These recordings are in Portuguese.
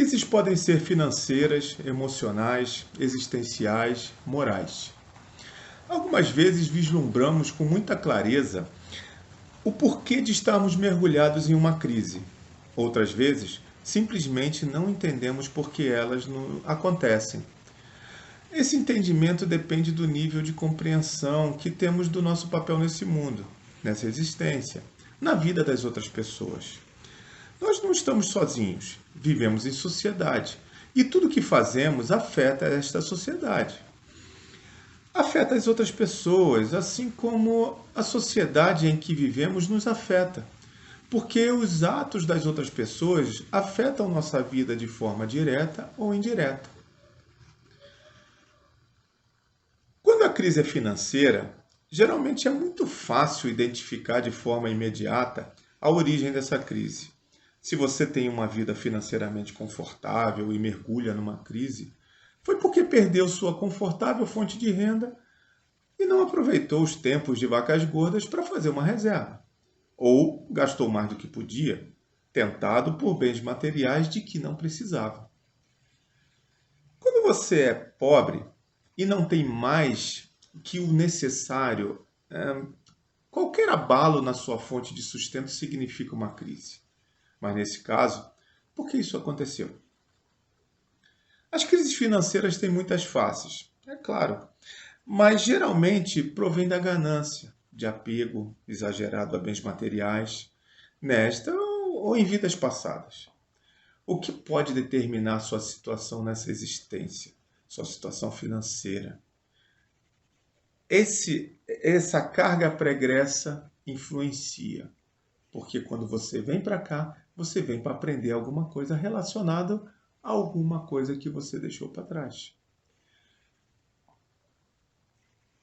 Crises podem ser financeiras, emocionais, existenciais, morais. Algumas vezes vislumbramos com muita clareza o porquê de estarmos mergulhados em uma crise. Outras vezes, simplesmente não entendemos por que elas acontecem. Esse entendimento depende do nível de compreensão que temos do nosso papel nesse mundo, nessa existência, na vida das outras pessoas. Nós não estamos sozinhos, vivemos em sociedade e tudo que fazemos afeta esta sociedade. Afeta as outras pessoas, assim como a sociedade em que vivemos nos afeta. Porque os atos das outras pessoas afetam nossa vida de forma direta ou indireta. Quando a crise é financeira, geralmente é muito fácil identificar de forma imediata a origem dessa crise. Se você tem uma vida financeiramente confortável e mergulha numa crise, foi porque perdeu sua confortável fonte de renda e não aproveitou os tempos de vacas gordas para fazer uma reserva. Ou gastou mais do que podia, tentado por bens materiais de que não precisava. Quando você é pobre e não tem mais que o necessário, qualquer abalo na sua fonte de sustento significa uma crise. Mas nesse caso, por que isso aconteceu? As crises financeiras têm muitas faces, é claro, mas geralmente provém da ganância, de apego exagerado a bens materiais, nesta ou em vidas passadas. O que pode determinar sua situação nessa existência, sua situação financeira? Essa carga pregressa influencia, porque quando você vem para cá, você vem para aprender alguma coisa relacionada a alguma coisa que você deixou para trás.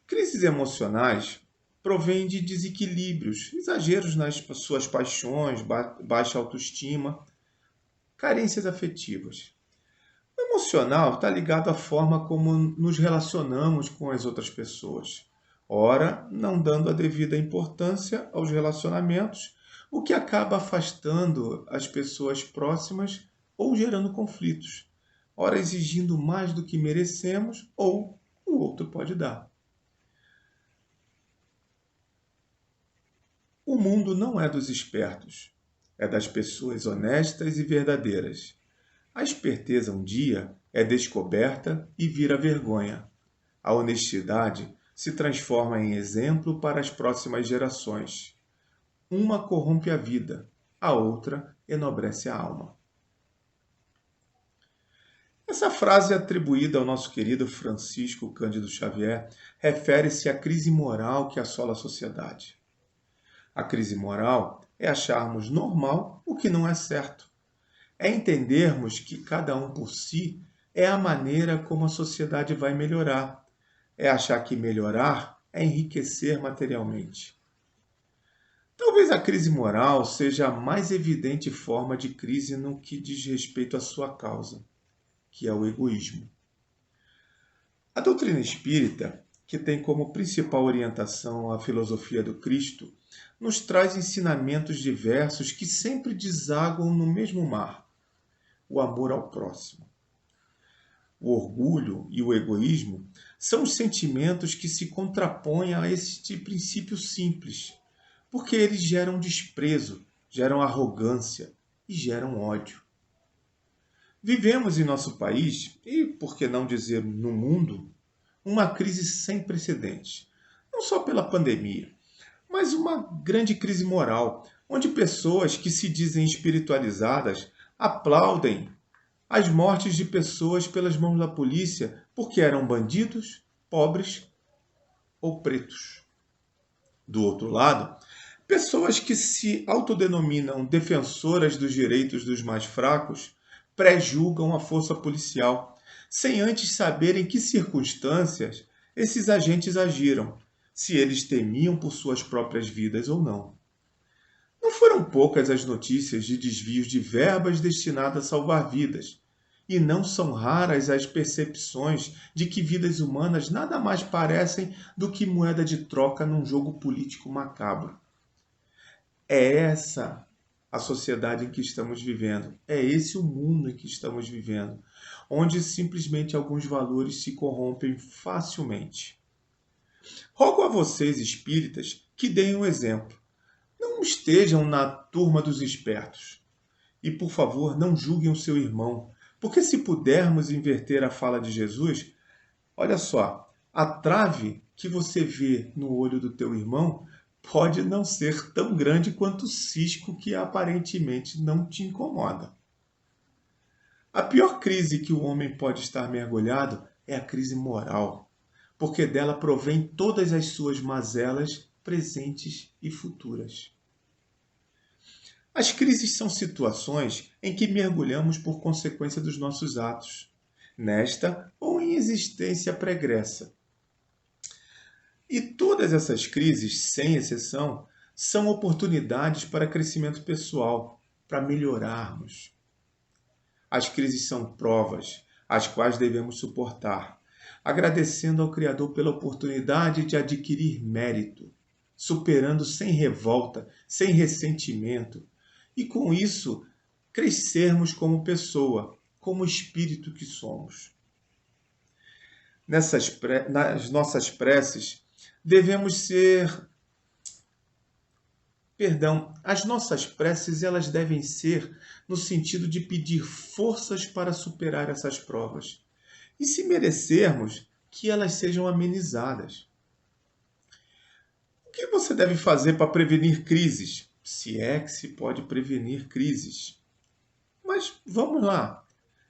Crises emocionais provêm de desequilíbrios, exageros nas suas paixões, baixa autoestima, carências afetivas. O emocional está ligado à forma como nos relacionamos com as outras pessoas. Ora, não dando a devida importância aos relacionamentos, o que acaba afastando as pessoas próximas ou gerando conflitos. Ora, exigindo mais do que merecemos ou o outro pode dar. O mundo não é dos espertos, é das pessoas honestas e verdadeiras. A esperteza um dia é descoberta e vira vergonha. A honestidade se transforma em exemplo para as próximas gerações. Uma corrompe a vida, a outra enobrece a alma. Essa frase atribuída ao nosso querido Francisco Cândido Xavier refere-se à crise moral que assola a sociedade. A crise moral é acharmos normal o que não é certo. É entendermos que cada um por si é a maneira como a sociedade vai melhorar. É achar que melhorar é enriquecer materialmente. Talvez a crise moral seja a mais evidente forma de crise no que diz respeito à sua causa, que é o egoísmo. A doutrina espírita, que tem como principal orientação a filosofia do Cristo, nos traz ensinamentos diversos que sempre desaguam no mesmo mar, o amor ao próximo. O orgulho e o egoísmo são os sentimentos que se contrapõem a este princípio simples, porque eles geram desprezo, geram arrogância e geram ódio. Vivemos em nosso país, e por que não dizer no mundo, uma crise sem precedentes. Não só pela pandemia, mas uma grande crise moral, onde pessoas que se dizem espiritualizadas aplaudem as mortes de pessoas pelas mãos da polícia porque eram bandidos, pobres ou pretos. Do outro lado, pessoas que se autodenominam defensoras dos direitos dos mais fracos pré-julgam a força policial, sem antes saber em que circunstâncias esses agentes agiram, se eles temiam por suas próprias vidas ou não. Não foram poucas as notícias de desvios de verbas destinadas a salvar vidas, e não são raras as percepções de que vidas humanas nada mais parecem do que moeda de troca num jogo político macabro. É essa a sociedade em que estamos vivendo. É esse o mundo em que estamos vivendo, onde simplesmente alguns valores se corrompem facilmente. Rogo a vocês, espíritas, que deem um exemplo. Não estejam na turma dos espertos. E, por favor, não julguem o seu irmão, porque se pudermos inverter a fala de Jesus, olha só, a trave que você vê no olho do teu irmão pode não ser tão grande quanto o cisco que aparentemente não te incomoda. A pior crise que o homem pode estar mergulhado é a crise moral, porque dela provém todas as suas mazelas presentes e futuras. As crises são situações em que mergulhamos por consequência dos nossos atos, nesta ou em existência pregressa. E todas essas crises, sem exceção, são oportunidades para crescimento pessoal, para melhorarmos. As crises são provas, as quais devemos suportar, agradecendo ao Criador pela oportunidade de adquirir mérito, superando sem revolta, sem ressentimento, e com isso crescermos como pessoa, como espírito que somos. Nas nossas preces, devemos ser... as nossas preces elas devem ser no sentido de pedir forças para superar essas provas. E se merecermos, que elas sejam amenizadas. O que você deve fazer para prevenir crises? Se é que se pode prevenir crises. Mas vamos lá.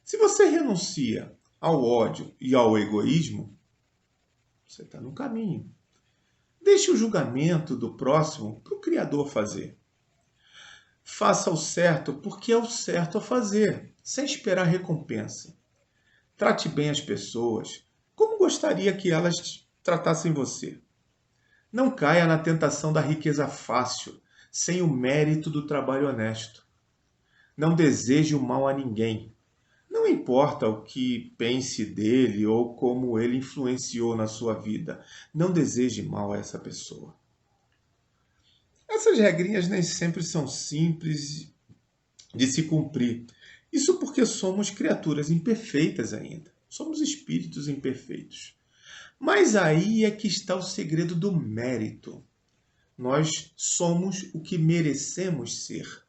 Se você renuncia ao ódio e ao egoísmo, você está no caminho. Deixe o julgamento do próximo para o Criador fazer. Faça o certo porque é o certo a fazer, sem esperar recompensa. Trate bem as pessoas, como gostaria que elas tratassem você. Não caia na tentação da riqueza fácil, sem o mérito do trabalho honesto. Não deseje o mal a ninguém. Não importa o que pense dele ou como ele influenciou na sua vida. Não deseje mal a essa pessoa. Essas regrinhas nem sempre são simples de se cumprir. Isso porque somos criaturas imperfeitas ainda. Somos espíritos imperfeitos. Mas aí é que está o segredo do mérito. Nós somos o que merecemos ser.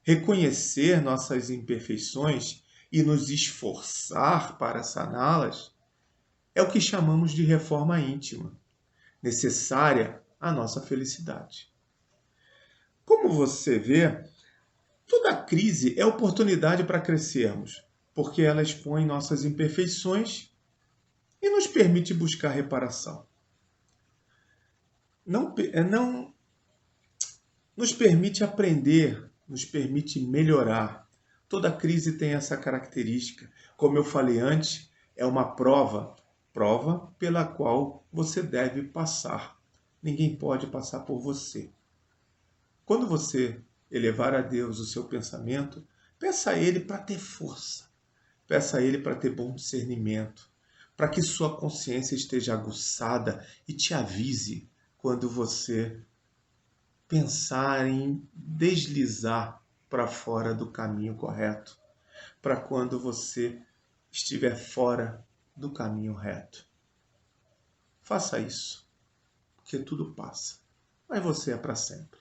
Reconhecer nossas imperfeições e nos esforçar para saná-las é o que chamamos de reforma íntima, necessária à nossa felicidade. Como você vê, toda crise é oportunidade para crescermos, porque ela expõe nossas imperfeições e nos permite buscar reparação. Não nos permite aprender, nos permite melhorar. Toda crise tem essa característica. Como eu falei antes, é uma prova pela qual você deve passar. Ninguém pode passar por você. Quando você elevar a Deus o seu pensamento, peça a Ele para ter força. Peça a Ele para ter bom discernimento, para que sua consciência esteja aguçada e te avise quando você pensar em deslizar para fora do caminho correto, para quando você estiver fora do caminho reto. Faça isso, porque tudo passa, mas você é para sempre.